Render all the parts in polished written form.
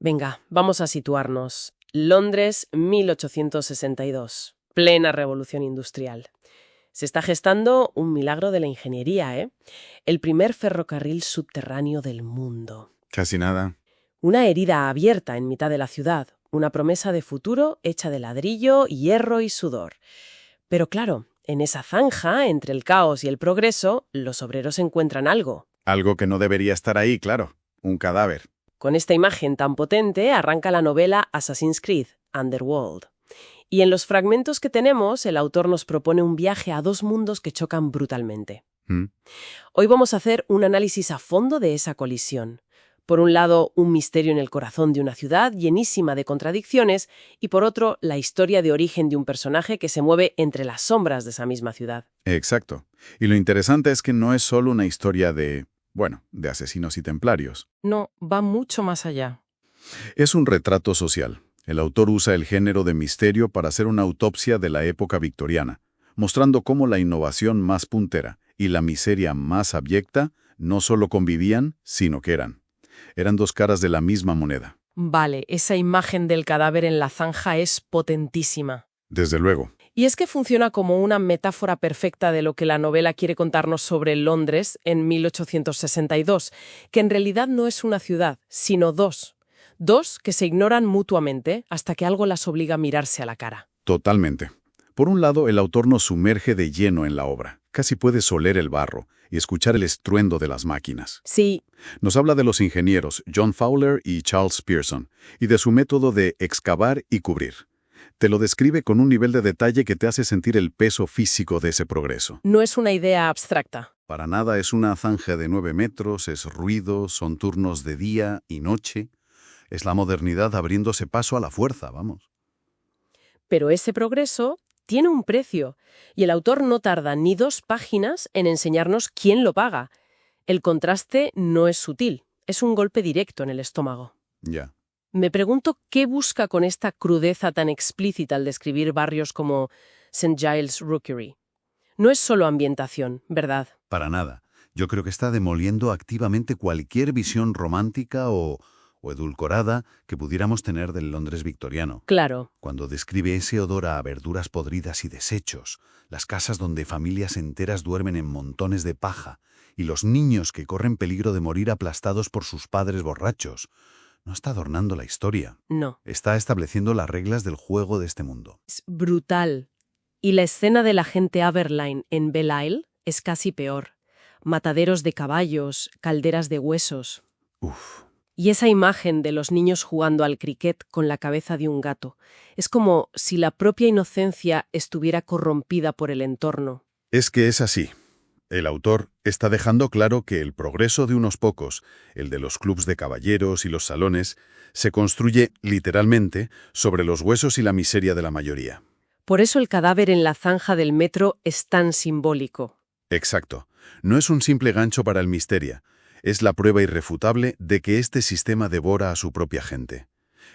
Venga, vamos a situarnos. Londres, 1862. Plena revolución industrial. Se está gestando un milagro de la ingeniería, ¿eh? El primer ferrocarril subterráneo del mundo. Casi nada. Una herida abierta en mitad de la ciudad. Una promesa de futuro hecha de ladrillo, hierro y sudor. Pero claro, en esa zanja, entre el caos y el progreso, los obreros encuentran algo. Algo que no debería estar ahí, claro. Un cadáver. Con esta imagen tan potente arranca la novela Assassin's Creed, Underworld. Y en los fragmentos que tenemos, el autor nos propone un viaje a dos mundos que chocan brutalmente. Hoy vamos a hacer un análisis a fondo de esa colisión. Por un lado, un misterio en el corazón de una ciudad llenísima de contradicciones, y por otro, la historia de origen de un personaje que se mueve entre las sombras de esa misma ciudad. Exacto. Y lo interesante es que no es solo una historia de asesinos y templarios. No, va mucho más allá. Es un retrato social. El autor usa el género de misterio para hacer una autopsia de la época victoriana, mostrando cómo la innovación más puntera y la miseria más abyecta no solo convivían, sino que eran dos caras de la misma moneda. Vale, esa imagen del cadáver en la zanja es potentísima. Desde luego. Y es que funciona como una metáfora perfecta de lo que la novela quiere contarnos sobre Londres en 1862, que en realidad no es una ciudad, sino dos. Dos que se ignoran mutuamente hasta que algo las obliga a mirarse a la cara. Totalmente. Por un lado, el autor nos sumerge de lleno en la obra. Casi puedes oler el barro y escuchar el estruendo de las máquinas. Sí. Nos habla de los ingenieros John Fowler y Charles Pearson, y de su método de excavar y cubrir. Te lo describe con un nivel de detalle que te hace sentir el peso físico de ese progreso. No es una idea abstracta. Para nada es una zanja de 9 metros, es ruido, son turnos de día y noche. Es la modernidad abriéndose paso a la fuerza, vamos. Pero ese progreso tiene un precio, y el autor no tarda ni 2 páginas en enseñarnos quién lo paga. El contraste no es sutil, es un golpe directo en el estómago. Ya. Me pregunto qué busca con esta crudeza tan explícita al describir barrios como St. Giles Rookery. No es solo ambientación, ¿verdad? Para nada. Yo creo que está demoliendo activamente cualquier visión romántica o edulcorada que pudiéramos tener del Londres victoriano. Claro. Cuando describe ese odor a verduras podridas y desechos, las casas donde familias enteras duermen en montones de paja y los niños que corren peligro de morir aplastados por sus padres borrachos, no está adornando la historia. No. Está estableciendo las reglas del juego de este mundo. Es brutal. Y la escena de la gente Aberline en Belle Isle es casi peor. Mataderos de caballos, calderas de huesos. Uf. Y esa imagen de los niños jugando al cricket con la cabeza de un gato. Es como si la propia inocencia estuviera corrompida por el entorno. Es que es así. El autor está dejando claro que el progreso de unos pocos, el de los clubs de caballeros y los salones, se construye, literalmente, sobre los huesos y la miseria de la mayoría. Por eso el cadáver en la zanja del metro es tan simbólico. Exacto. No es un simple gancho para el misterio. Es la prueba irrefutable de que este sistema devora a su propia gente.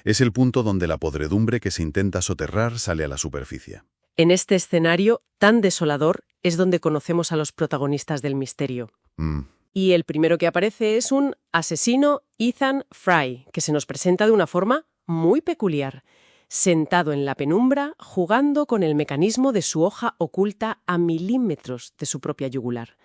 Es el punto donde la podredumbre que se intenta soterrar sale a la superficie. En este escenario tan desolador es donde conocemos a los protagonistas del misterio. Y el primero que aparece es un asesino, Ethan Frye, que se nos presenta de una forma muy peculiar. Sentado en la penumbra, jugando con el mecanismo de su hoja oculta a milímetros de su propia yugular.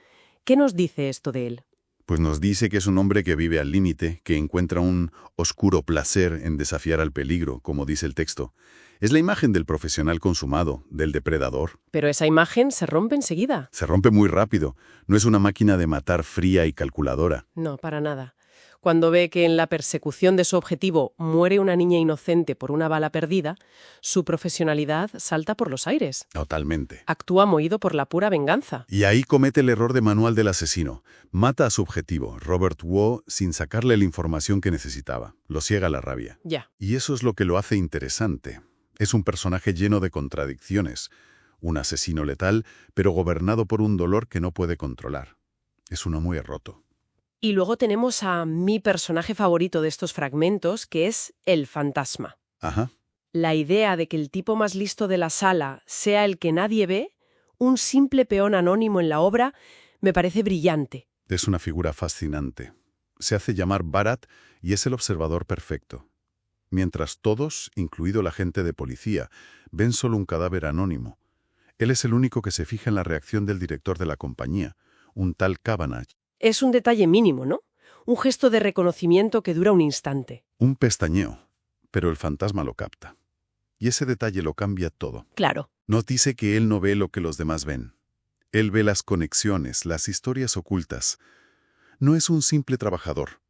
¿Qué nos dice esto de él? Pues nos dice que es un hombre que vive al límite, que encuentra un oscuro placer en desafiar al peligro, como dice el texto. Es la imagen del profesional consumado, del depredador. Pero esa imagen se rompe enseguida. Se rompe muy rápido. No es una máquina de matar fría y calculadora. No, para nada. Cuando ve que en la persecución de su objetivo muere una niña inocente por una bala perdida, su profesionalidad salta por los aires. Totalmente. Actúa movido por la pura venganza. Y ahí comete el error de manual del asesino. Mata a su objetivo, Robert Waugh, sin sacarle la información que necesitaba. Lo ciega la rabia. Ya. Y eso es lo que lo hace interesante. Es un personaje lleno de contradicciones. Un asesino letal, pero gobernado por un dolor que no puede controlar. Es uno muy roto. Y luego tenemos a mi personaje favorito de estos fragmentos, que es el fantasma. Ajá. La idea de que el tipo más listo de la sala sea el que nadie ve, un simple peón anónimo en la obra, me parece brillante. Es una figura fascinante. Se hace llamar Barat y es el observador perfecto. mientras todos, incluido la gente de policía, ven solo un cadáver anónimo. Él es el único que se fija en la reacción del director de la compañía, un tal Cavanagh. Es un detalle mínimo, ¿no? Un gesto de reconocimiento que dura un instante. Un pestañeo, pero el fantasma lo capta. Y ese detalle lo cambia todo. Claro. Nos dice que él no ve lo que los demás ven. Él ve las conexiones, las historias ocultas. No es un simple trabajador.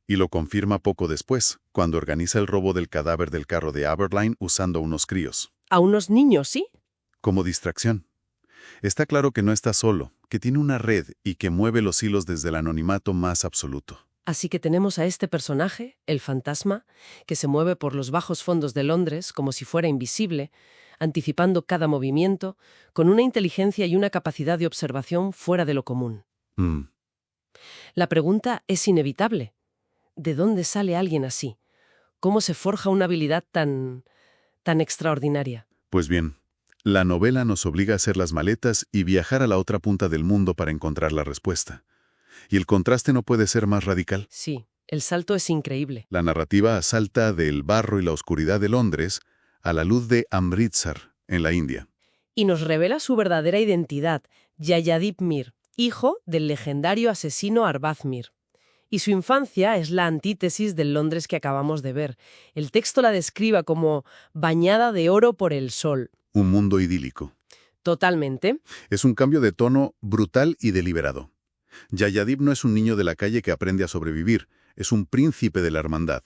Y lo confirma poco después, cuando organiza el robo del cadáver del carro de Aberdeen usando a unos críos. A unos niños, ¿sí? Como distracción. Está claro que no está solo, que tiene una red y que mueve los hilos desde el anonimato más absoluto. Así que tenemos a este personaje, el fantasma, que se mueve por los bajos fondos de Londres como si fuera invisible, anticipando cada movimiento, con una inteligencia y una capacidad de observación fuera de lo común. La pregunta es inevitable. ¿De dónde sale alguien así? ¿Cómo se forja una habilidad tan extraordinaria? Pues bien, la novela nos obliga a hacer las maletas y viajar a la otra punta del mundo para encontrar la respuesta. Y el contraste no puede ser más radical. Sí, el salto es increíble. La narrativa salta del barro y la oscuridad de Londres a la luz de Amritsar, en la India. Y nos revela su verdadera identidad, Yayadip Mir, hijo del legendario asesino Arbaz Mir. Y su infancia es la antítesis del Londres que acabamos de ver. El texto la describe como bañada de oro por el sol. Un mundo idílico. Totalmente. Es un cambio de tono brutal y deliberado. Yayadip no es un niño de la calle que aprende a sobrevivir, es un príncipe de la hermandad.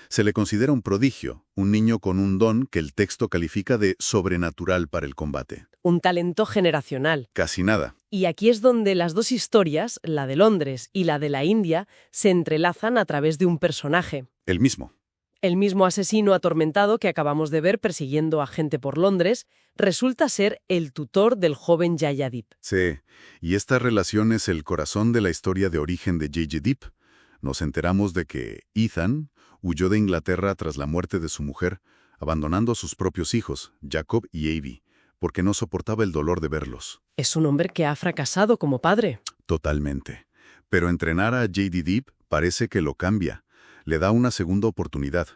Se le considera un prodigio, un niño con un don que el texto califica de sobrenatural para el combate. Un talento generacional. Casi nada. Y aquí es donde las dos historias, la de Londres y la de la India, se entrelazan a través de un personaje. El mismo. El mismo asesino atormentado que acabamos de ver persiguiendo a gente por Londres resulta ser el tutor del joven Yayadip. Sí, y esta relación es el corazón de la historia de origen de Yayadip. Nos enteramos de que Ethan huyó de Inglaterra tras la muerte de su mujer, abandonando a sus propios hijos, Jacob y Avi, porque no soportaba el dolor de verlos. Es un hombre que ha fracasado como padre. Totalmente. Pero entrenar a Yayadip parece que lo cambia. Le da una segunda oportunidad.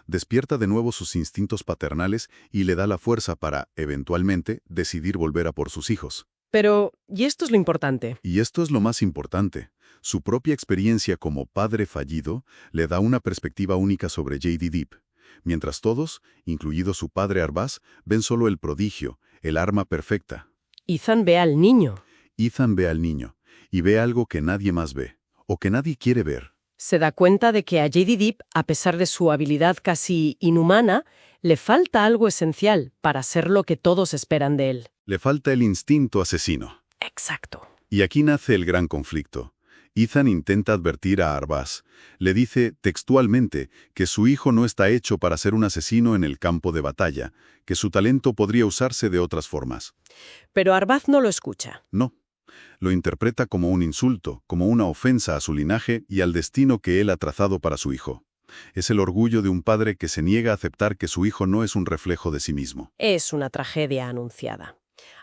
Despierta de nuevo sus instintos paternales y le da la fuerza para, eventualmente, decidir volver a por sus hijos. Pero, y esto es lo importante. Y esto es lo más importante. Su propia experiencia como padre fallido le da una perspectiva única sobre Yayadip, mientras todos, incluido su padre Arbaz, ven solo el prodigio, el arma perfecta. Ethan ve al niño. Ethan ve al niño, y ve algo que nadie más ve, o que nadie quiere ver. Se da cuenta de que a Yayadip, a pesar de su habilidad casi inhumana, le falta algo esencial para ser lo que todos esperan de él. Le falta el instinto asesino. Exacto. Y aquí nace el gran conflicto. Ethan intenta advertir a Arbaz. Le dice textualmente que su hijo no está hecho para ser un asesino en el campo de batalla, que su talento podría usarse de otras formas. Pero Arbaz no lo escucha. No. Lo interpreta como un insulto, como una ofensa a su linaje y al destino que él ha trazado para su hijo. Es el orgullo de un padre que se niega a aceptar que su hijo no es un reflejo de sí mismo. Es una tragedia anunciada.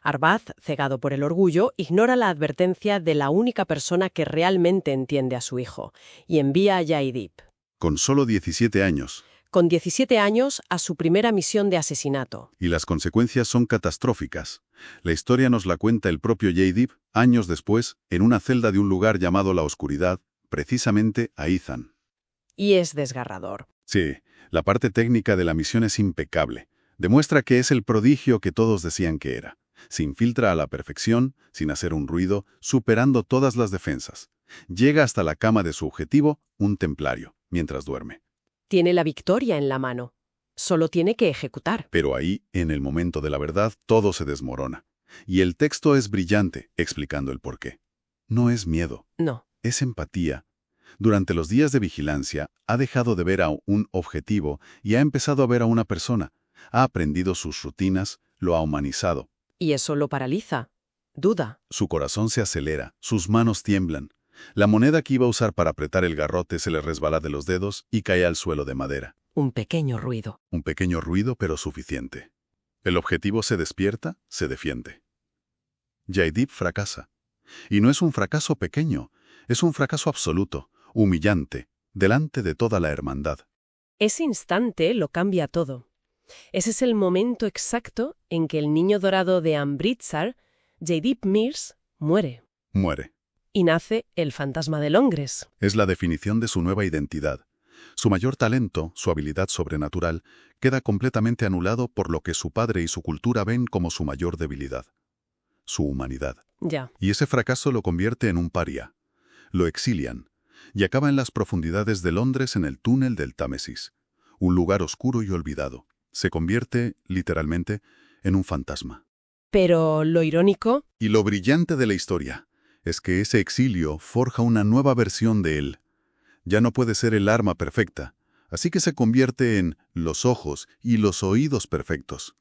Arbaz, cegado por el orgullo, ignora la advertencia de la única persona que realmente entiende a su hijo y envía a Yayadip, Con solo 17 años. con 17 años, a su primera misión de asesinato. Y las consecuencias son catastróficas. La historia nos la cuenta el propio Yayadip, años después, en una celda de un lugar llamado La Oscuridad, precisamente a Ethan. Y es desgarrador. Sí, la parte técnica de la misión es impecable. Demuestra que es el prodigio que todos decían que era. Se infiltra a la perfección, sin hacer un ruido, superando todas las defensas. Llega hasta la cama de su objetivo, un templario, mientras duerme. Tiene la victoria en la mano. Solo tiene que ejecutar. Pero ahí, en el momento de la verdad, todo se desmorona. Y el texto es brillante, explicando el porqué. No es miedo, No. es empatía. Durante los días de vigilancia, ha dejado de ver a un objetivo y ha empezado a ver a una persona. Ha aprendido sus rutinas, lo ha humanizado. Y eso lo paraliza. Duda. Su corazón se acelera, sus manos tiemblan. La moneda que iba a usar para apretar el garrote se le resbala de los dedos y cae al suelo de madera. Un pequeño ruido. Un pequeño ruido, pero suficiente. El objetivo se despierta, se defiende. Yayadip fracasa. Y no es un fracaso pequeño, es un fracaso absoluto, humillante, delante de toda la hermandad. Ese instante lo cambia todo. Ese es el momento exacto en que el niño dorado de Amritsar, Jaideep Mirs, muere. Muere. Y nace el fantasma de Longres. Es la definición de su nueva identidad. Su mayor talento, su habilidad sobrenatural, queda completamente anulado por lo que su padre y su cultura ven como su mayor debilidad. Su humanidad. Ya. Y ese fracaso lo convierte en un paria. Lo exilian. Y acaba en las profundidades de Londres en el túnel del Támesis. Un lugar oscuro y olvidado. Se convierte, literalmente, en un fantasma. Pero lo irónico... Y lo brillante de la historia es que ese exilio forja una nueva versión de él. Ya no puede ser el arma perfecta, así que se convierte en los ojos y los oídos perfectos.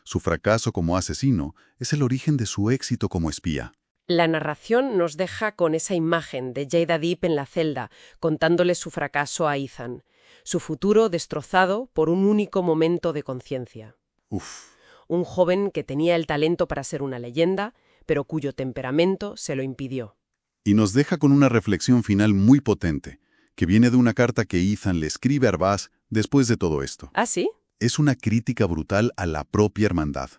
Su fracaso como asesino es el origen de su éxito como espía. La narración nos deja con esa imagen de Jaideep en la celda, contándole su fracaso a Ethan, su futuro destrozado por un único momento de conciencia. Un joven que tenía el talento para ser una leyenda, pero cuyo temperamento se lo impidió. Y nos deja con una reflexión final muy potente, que viene de una carta que Ethan le escribe a Arbaz después de todo esto. ¿Ah, sí? Es una crítica brutal a la propia hermandad.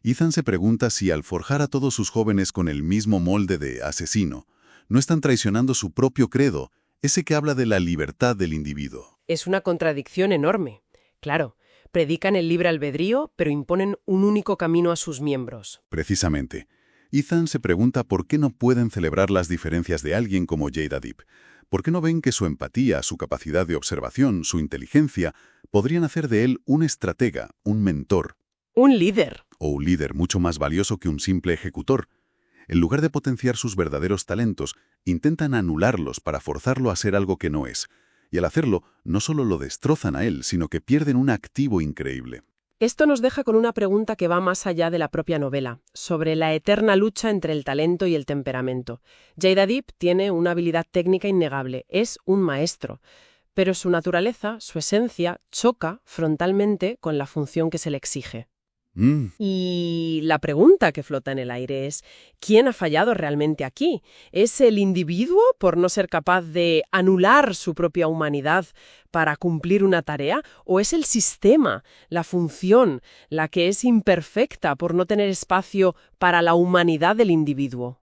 Ethan se pregunta si al forjar a todos sus jóvenes con el mismo molde de asesino, no están traicionando su propio credo, ese que habla de la libertad del individuo. Es una contradicción enorme. Claro, predican el libre albedrío, pero imponen un único camino a sus miembros. Precisamente. Ethan se pregunta por qué no pueden celebrar las diferencias de alguien como Jaideep. ¿Por qué no ven que su empatía, su capacidad de observación, su inteligencia, podrían hacer de él un estratega, un mentor? Un líder. O un líder mucho más valioso que un simple ejecutor. En lugar de potenciar sus verdaderos talentos, intentan anularlos para forzarlo a ser algo que no es. Y al hacerlo, no solo lo destrozan a él, sino que pierden un activo increíble. Esto nos deja con una pregunta que va más allá de la propia novela, sobre la eterna lucha entre el talento y el temperamento. Jaideep tiene una habilidad técnica innegable, es un maestro, pero su naturaleza, su esencia, choca frontalmente con la función que se le exige. Y la pregunta que flota en el aire es, ¿quién ha fallado realmente aquí? ¿Es el individuo por no ser capaz de anular su propia humanidad para cumplir una tarea? ¿O es el sistema, la función, la que es imperfecta por no tener espacio para la humanidad del individuo?